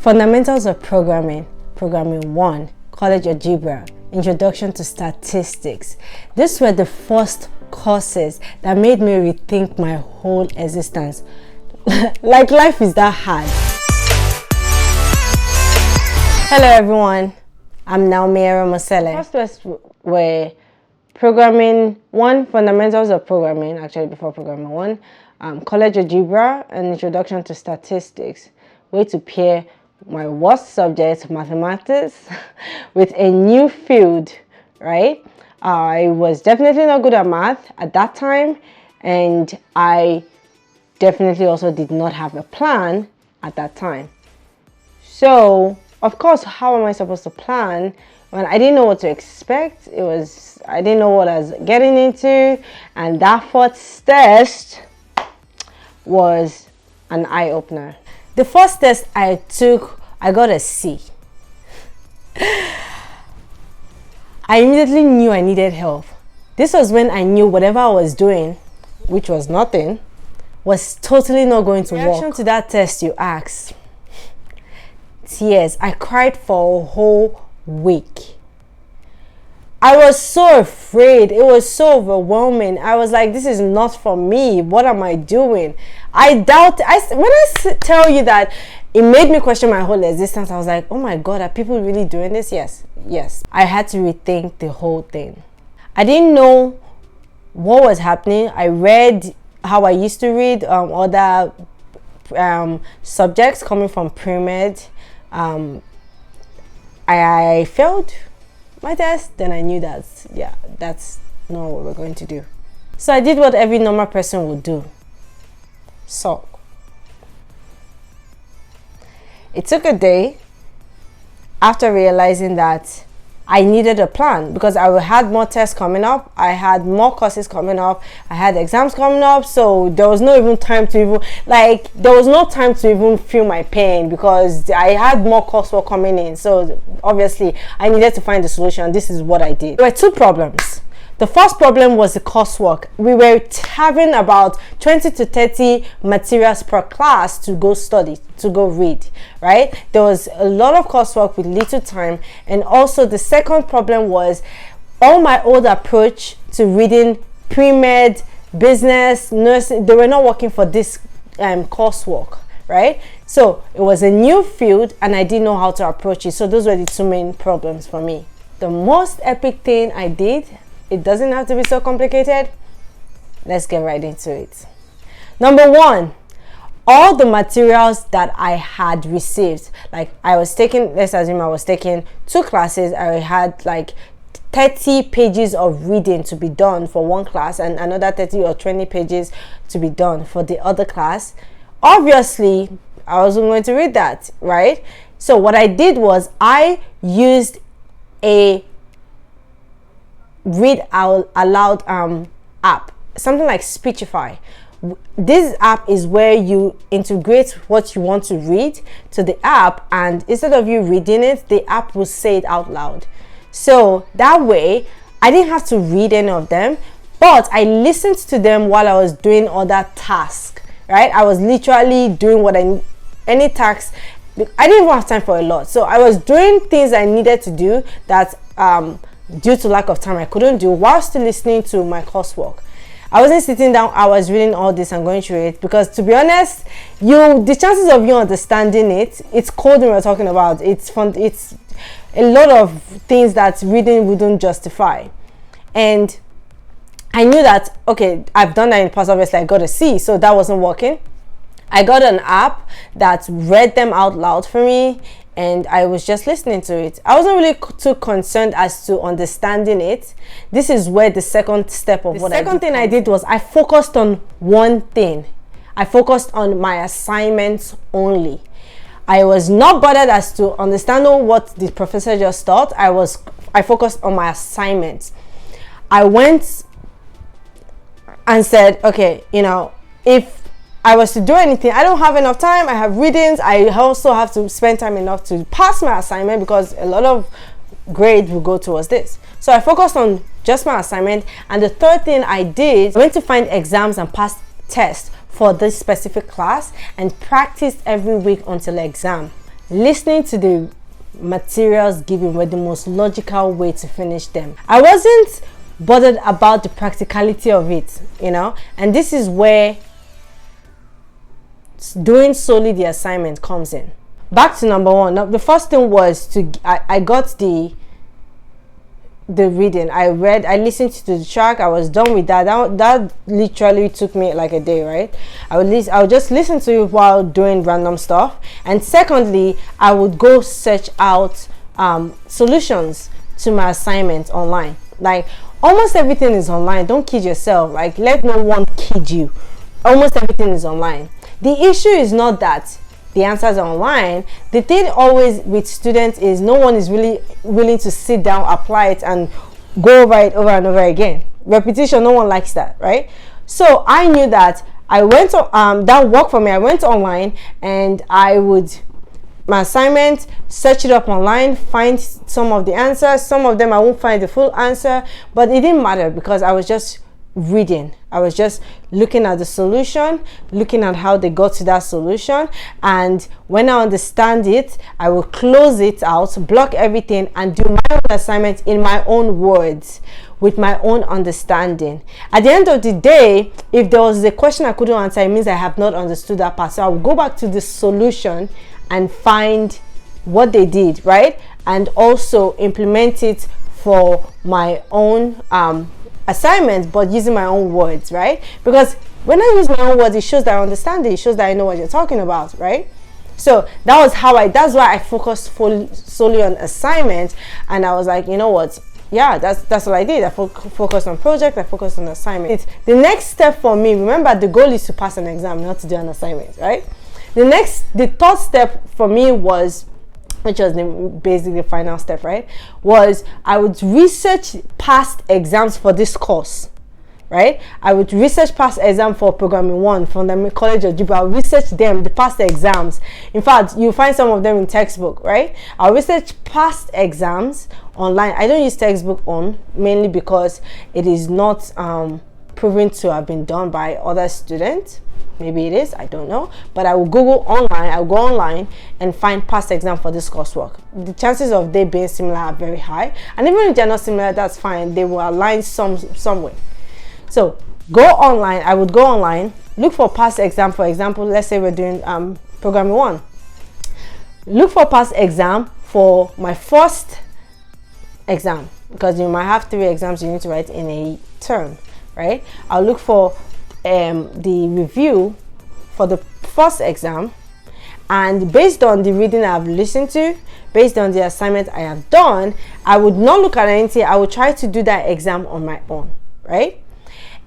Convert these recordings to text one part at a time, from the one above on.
Fundamentals of Programming, Programming 1, College Algebra, Introduction to Statistics. These were the first courses that made me rethink my whole existence. Like, life is that hard. Hello everyone, I'm Naomi Mosele. First tests were Programming 1, Fundamentals of Programming, actually before Programming 1, College Algebra, and Introduction to Statistics. Way to pair my worst subject, mathematics, with a new field, right? I was definitely not good at math at that time, and I definitely also did not have a plan at that time. So, of course, how am I supposed to plan when I didn't know what to expect? I didn't know what I was getting into, and that first test was an eye-opener. The first test I took, I got a C. I immediately knew I needed help. This was when I knew whatever I was doing, which was nothing, was totally not going to work. Reaction to that test, you asked. Tears. I cried for a whole week. I was so afraid. It was so overwhelming. I was like, this is not for me. What am I doing? When I tell you that it made me question my whole existence, I was like, oh my God, are people really doing this? Yes. I had to rethink the whole thing. I didn't know what was happening. I read how I used to read other subjects coming from pre-med. I failed my test, then I knew that, yeah, that's not what we're going to do. So I did what every normal person would do. So it took a day after realizing that I needed a plan, because I had more tests coming up, I had more courses coming up, I had exams coming up, so there was no even time to even feel my pain, because I had more coursework coming in. So obviously I needed to find a solution. This is what I did. There were two problems. The first problem was the coursework. We were having about 20 to 30 materials per class to go study, to go read, right? There was a lot of coursework with little time. And also the second problem was all my old approach to reading pre-med, business, nursing, they were not working for this coursework, right? So it was a new field and I didn't know how to approach it. So those were the two main problems for me. The most epic thing I did, it doesn't have to be so complicated. Let's get right into it. Number one, all the materials that I had received, like let's assume I was taking 2 classes. I had like 30 pages of reading to be done for one class and another 30 or 20 pages to be done for the other class. Obviously, I wasn't going to read that, right? So what I did was I used a read out aloud app, something like Speechify. This app is where you integrate what you want to read to the app, and instead of you reading it, the app will say it out loud. So that way I didn't have to read any of them, but I listened to them while I was doing other tasks, right? I was literally doing any tasks. I didn't even have time for a lot, so I was doing things I needed to do that due to lack of time I couldn't do while still listening to my coursework. I wasn't sitting down, I was reading all this and going through it, because to be honest, the chances of you understanding it's coding we're talking about. It's fun. It's a lot of things that reading wouldn't justify. And I knew that, okay, I've done that in the past. Obviously I got a C, so that wasn't working. I got an app that read them out loud for me, and I was just listening to it. I wasn't really too concerned as to understanding it. This is where the second step of what I did. The second thing I did was I focused on one thing. I focused on my assignments only. I was not bothered as to understanding what the professor just taught. I focused on my assignments. I went and said, okay, if I was to do anything, I don't have enough time. I have readings. I also have to spend time enough to pass my assignment, because a lot of grade will go towards this. So I focused on just my assignment. And the third thing I did, I went to find exams and past tests for this specific class and practiced every week until exam. listening to the materials given were the most logical way to finish them. I wasn't bothered about the practicality of it, and this is where doing solely the assignment comes in. Back to number one. Now, the first thing was I got the reading. I listened to the track. I was done with that. That literally took me like a day, right? I would just listen to it while doing random stuff. And secondly, I would go search out solutions to my assignments online. Like, almost everything is online. Don't kid yourself. Like, let no one kid you. Almost everything is online. The issue is not that the answers are online. The thing always with students is no one is really willing to sit down, apply it, and go over it over and over again. Repetition, no one likes that, right? So I knew that I went to, that worked for me. I went online and I would, my assignment, search it up online, find some of the answers. Some of them I won't find the full answer, but it didn't matter because I was just reading. I was just looking at the solution, looking at how they got to that solution, and when I understand it, I will close it out, block everything, and do my own assignment in my own words with my own understanding. At the end of the day, if there was a question I couldn't answer, it means I have not understood that part. So I will go back to the solution and find what they did, right? And also implement it for my own assignment, but using my own words, right? Because when I use my own words, it shows that I understand it. It shows that I know what you're talking about, right? So that's why I focused solely on assignment. And I was like, you know what? Yeah, that's what I did. I focused on project. I focused on assignment. The next step for me, remember, the goal is to pass an exam, not to do an assignment, right? The third step for me was, which was basically the final step, right, was I would research past exams for this course, right? I would research past exam for programming 1 from the College of Algebra. I'll research them, the past exams. In fact, you'll find some of them in textbook, right? I'll research past exams online. I don't use textbook mainly because it is not proven to have been done by other students. Maybe it is, I don't know, but I will Google online. I'll go online and find past exam for this coursework. The chances of they being similar are very high, and even if they're not similar, that's fine. They will align some way. So go online. I would go online, look for past exam. For example, let's say we're doing programming 1. Look for past exam for my first exam, because you might have 3 exams you need to write in a term, right? I'll look for the review for the first exam, and based on the reading I've listened to, based on the assignment I have done, I would not look at anything. I would try to do that exam on my own, right?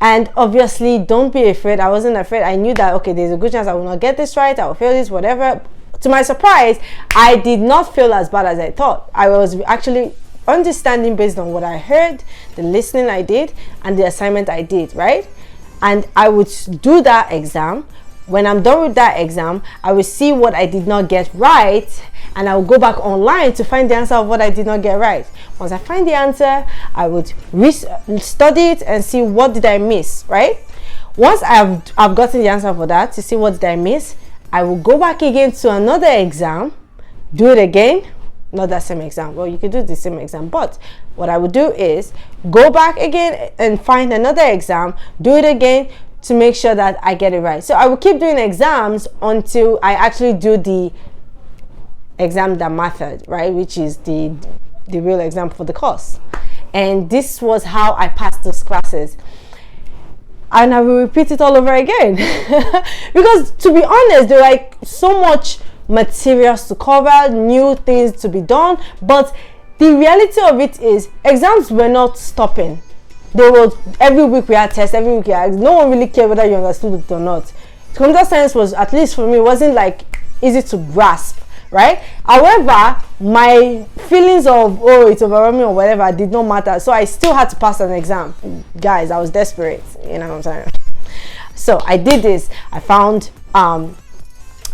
And obviously, don't be afraid. I wasn't afraid. I knew that, okay, there's a good chance I will not get this right, I will fail this, whatever. To my surprise, I did not feel as bad as I thought. I was actually understanding based on what I heard, the listening I did, and the assignment I did, right? And I would do that exam. When I'm done with that exam, I will see what I did not get right, and I will go back online to find the answer of what I did not get right. Once I find the answer, I would study it and see what did I miss, right? Once I've gotten the answer for that, to see what did I miss, I will go back again to another exam, do it again. Not that same exam. Well, you could do the same exam, but what I would do is go back again and find another exam, do it again to make sure that I get it right. So I will keep doing exams until I actually do the exam that method, right, which is the real exam for the course. And this was how I passed those classes. And I will repeat it all over again. Because to be honest, there are like so much materials to cover, new things to be done, but the reality of it is exams were not stopping. They were, every week we had tests, every week we had, no one really cared whether you understood it or not. Computer science was, at least for me, wasn't like easy to grasp, right? However, my feelings of, oh, it's overwhelming or whatever, did not matter. So I still had to pass an exam. Guys, I was desperate, you know what I'm saying? So I did this. I found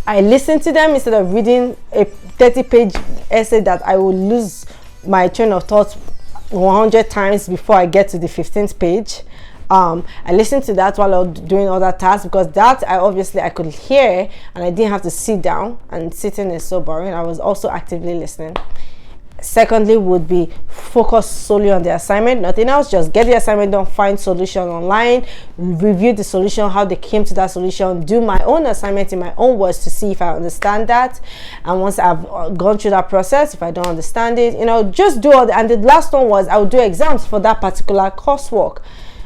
I listened to them instead of reading a 30-page essay that I will lose my train of thought 100 times before I get to the 15th page. I listened to that while I was doing other tasks, because that I could hear and I didn't have to sit down, and sitting is so boring. I was also actively listening. Secondly would be focus solely on the assignment, nothing else. Just get the assignment done, find solution online, review the solution, how they came to that solution, do my own assignment in my own words to see if I understand that. And once I've gone through that process, if I don't understand it, just do all and the last one was I would do exams for that particular coursework.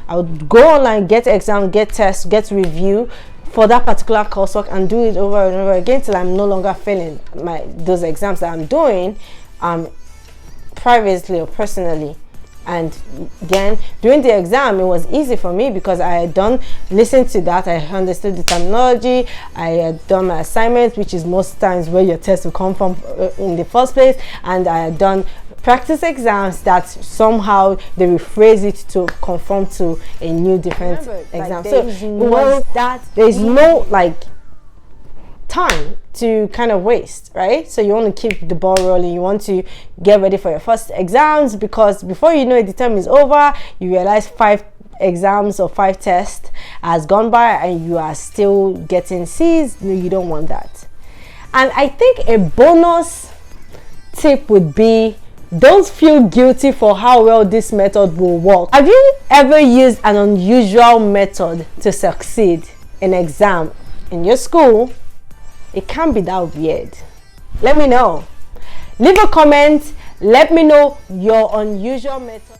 I would go online, get exam, get test, get review for that particular coursework, and do it over and over again till I'm no longer failing those exams that I'm doing privately or personally. And then during the exam, it was easy for me because I had listened to that, I understood the terminology, I had done my assignments, which is most times where your test will come from in the first place, and I had done practice exams that somehow they rephrase it to conform to a new different exam. So there's no time to kind of waste, right? So you want to keep the ball rolling, you want to get ready for your first exams, because before you know it, the term is over, you realize 5 exams or 5 tests has gone by and you are still getting C's. No, you don't want that. And I think a bonus tip would be, don't feel guilty for how well this method will work. Have you ever used an unusual method to succeed in an exam in your school? It can't be that weird. Let me know. Leave a comment. Let me know your unusual method.